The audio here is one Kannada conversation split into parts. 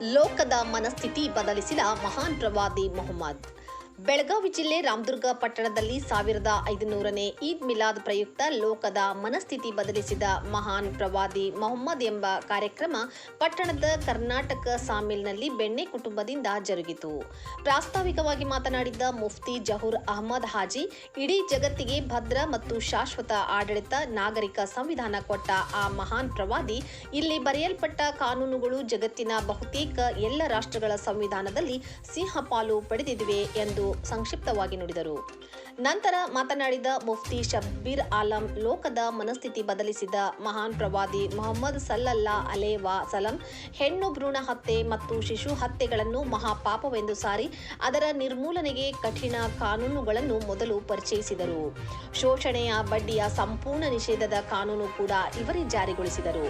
ಲೋಕದ ಮನಸ್ಥಿತಿ ಬದಲಿಸಿದ ಮಹಾನ್ ಪ್ರವಾದಿ ಮೊಹಮ್ಮದ್. ಬೆಳಗಾವಿ ಜಿಲ್ಲೆ ರಾಮದುರ್ಗ ಪಟ್ಟಣದಲ್ಲಿ 1500ನೇ ಈದ್ ಮಿಲಾದ್ ಪ್ರಯುಕ್ತ ಲೋಕದ ಮನಸ್ಥಿತಿ ಬದಲಿಸಿದ ಮಹಾನ್ ಪ್ರವಾದಿ ಮೊಹಮ್ಮದ್ ಎಂಬ ಕಾರ್ಯಕ್ರಮ ಪಟ್ಟಣದ ಕರ್ನಾಟಕ ಸಾಮಿಲ್ನಲ್ಲಿ ಬೆಣ್ಣೆ ಕುಟುಂಬದಿಂದ ಜರುಗಿತು. ಪ್ರಾಸ್ತಾವಿಕವಾಗಿ ಮಾತನಾಡಿದ ಮುಫ್ತಿ ಜಹೂರ್ ಅಹಮದ್ ಹಾಜಿ, ಇಡೀ ಜಗತ್ತಿಗೆ ಭದ್ರ ಮತ್ತು ಶಾಶ್ವತ ಆಡಳಿತ ನಾಗರಿಕ ಸಂವಿಧಾನ ಕೊಟ್ಟ ಆ ಮಹಾನ್ ಪ್ರವಾದಿ, ಇಲ್ಲಿ ಬರೆಯಲ್ಪಟ್ಟ ಕಾನೂನುಗಳು ಜಗತ್ತಿನ ಬಹುತೇಕ ಎಲ್ಲ ರಾಷ್ಟ್ರಗಳ ಸಂವಿಧಾನದಲ್ಲಿ ಸಿಂಹಪಾಲು ಪಡೆದಿವೆ ಎಂದು ಸಂಕ್ಷಿಪ್ತವಾಗಿ ನುಡಿದರು. ನಂತರ ಮಾತನಾಡಿದ ಮುಫ್ತಿ ಶಬ್ಬೀರ್ ಆಲಂ, ಲೋಕದ ಮನಸ್ಥಿತಿ ಬದಲಿಸಿದ ಮಹಾನ್ ಪ್ರವಾದಿ ಮೊಹಮ್ಮದ್ ಸಲ್ಲಲ್ಲಾ ಅಲೈಹಿ ವಸಲ್ಲಂ ಹೆಣ್ಣು ಭ್ರೂಣ ಹತ್ಯೆ ಮತ್ತು ಶಿಶು ಹತ್ಯೆಗಳನ್ನು ಮಹಾಪಾಪವೆಂದು ಸಾರಿ ಅದರ ನಿರ್ಮೂಲನೆಗೆ ಕಠಿಣ ಕಾನೂನುಗಳನ್ನು ಮೊದಲು ಪರಿಚಯಿಸಿದರು. ಶೋಷಣೆಯ ಬಡ್ಡಿಯ ಸಂಪೂರ್ಣ ನಿಷೇಧದ ಕಾನೂನು ಕೂಡ ಇವರೇ ಜಾರಿಗೊಳಿಸಿದರು.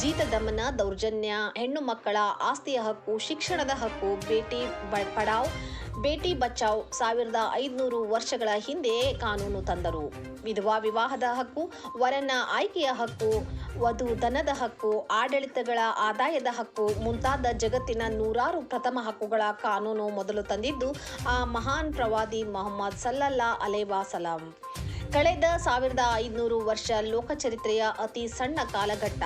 ಜೀತ ದಮನ, ದೌರ್ಜನ್ಯ, ಹೆಣ್ಣು ಮಕ್ಕಳ ಆಸ್ತಿಯ ಹಕ್ಕು, ಶಿಕ್ಷಣದ ಹಕ್ಕು, ಬೇಟಿ ಪಡಾವ್ ಬೇಟಿ ಬಚಾವ್ 1500 ವರ್ಷಗಳ ಹಿಂದೆ ಕಾನೂನು ತಂದರು. ವಿಧವಾ ವಿವಾಹದ ಹಕ್ಕು, ವರನ ಆಯ್ಕೆಯ ಹಕ್ಕು, ವಧು ದನದ ಹಕ್ಕು, ಆಡಳಿತಗಳ ಆದಾಯದ ಹಕ್ಕು ಮುಂತಾದ ಜಗತ್ತಿನ ನೂರಾರು ಪ್ರಥಮ ಹಕ್ಕುಗಳ ಕಾನೂನು ಮೊದಲು ತಂದಿದ್ದು ಆ ಮಹಾನ್ ಪ್ರವಾದಿ ಮೊಹಮ್ಮದ್ ಸಲ್ಲಲ್ಲಾ ಅಲೈಹಿ ವಸಲ್ಲಂ. ಕಳೆದ 1500 ವರ್ಷ ಲೋಕಚರಿತ್ರೆಯ ಅತಿ ಸಣ್ಣ ಕಾಲಘಟ್ಟ.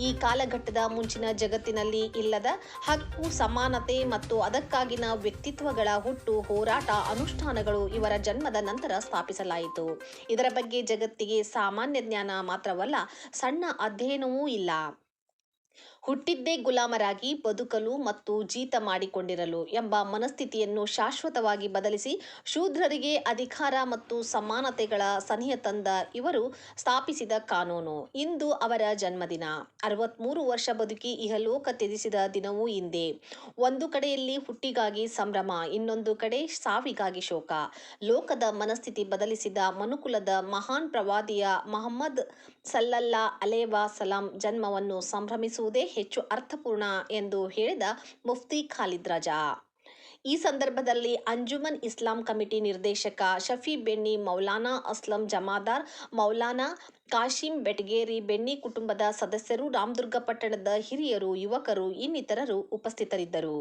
ಈ ಕಾಲಘಟ್ಟದ ಮುಂಚಿನ ಜಗತ್ತಿನಲ್ಲಿ ಇಲ್ಲದ ಹಕ್ಕು, ಸಮಾನತೆ ಮತ್ತು ಅದಕ್ಕಾಗಿನ ವ್ಯಕ್ತಿತ್ವಗಳ ಹುಟ್ಟು, ಹೋರಾಟ, ಅನುಷ್ಠಾನಗಳು ಇವರ ಜನ್ಮದ ನಂತರ ಸ್ಥಾಪಿಸಲಾಯಿತು. ಇದರ ಬಗ್ಗೆ ಜಗತ್ತಿಗೆ ಸಾಮಾನ್ಯ ಜ್ಞಾನ ಮಾತ್ರವಲ್ಲ, ಸಣ್ಣ ಅಧ್ಯಯನವೂ ಇಲ್ಲ. ಹುಟ್ಟಿದ್ದೇ ಗುಲಾಮರಾಗಿ ಬದುಕಲು ಮತ್ತು ಜೀತ ಮಾಡಿಕೊಂಡಿರಲು ಎಂಬ ಮನಸ್ಥಿತಿಯನ್ನು ಶಾಶ್ವತವಾಗಿ ಬದಲಿಸಿ ಶೂದ್ರರಿಗೆ ಅಧಿಕಾರ ಮತ್ತು ಸಮಾನತೆಗಳ ಸನಿಹ ತಂದ ಇವರು ಸ್ಥಾಪಿಸಿದ ಕಾನೂನು. ಇಂದು ಅವರ ಜನ್ಮದಿನ. 63 ವರ್ಷ ಬದುಕಿ ಇಹಲೋಕ ತ್ಯಜಿಸಿದ ದಿನವೂ ಇಂದೇ. ಒಂದು ಕಡೆಯಲ್ಲಿ ಹುಟ್ಟಿಗಾಗಿ ಸಂಭ್ರಮ, ಇನ್ನೊಂದು ಕಡೆ ಸಾವಿಗಾಗಿ ಶೋಕ. ಲೋಕದ ಮನಸ್ಥಿತಿ ಬದಲಿಸಿದ ಮನುಕುಲದ ಮಹಾನ್ ಪ್ರವಾದಿಯ ಮೊಹಮ್ಮದ್ ಸಲ್ಲಲ್ಲಾ ಅಲೈಹಿ ವಸಲ್ಲಂ ಜನ್ಮವನ್ನು ಸಂಭ್ರಮಿಸುವುದೇ ಹೆಚ್ಚು ಅರ್ಥಪೂರ್ಣ ಎಂದು ಹೇಳಿದ ಮುಫ್ತಿ ಖಾಲಿದ್ ರಜಾ. ಈ ಸಂದರ್ಭದಲ್ಲಿ ಅಂಜುಮನ್ ಇಸ್ಲಾಂ ಕಮಿಟಿ ನಿರ್ದೇಶಕ ಶಫಿ ಬೆಣ್ಣಿ, ಮೌಲಾನಾ ಅಸ್ಲಂ ಜಮಾದಾರ್, ಮೌಲಾನಾ ಕಾಶಿಂ ಬೆಟಗೇರಿ, ಬೆಣ್ಣಿ ಕುಟುಂಬದ ಸದಸ್ಯರು, ರಾಮದುರ್ಗ ಪಟ್ಟಣದ ಹಿರಿಯರು, ಯುವಕರು ಇನ್ನಿತರರು ಉಪಸ್ಥಿತರಿದ್ದರು.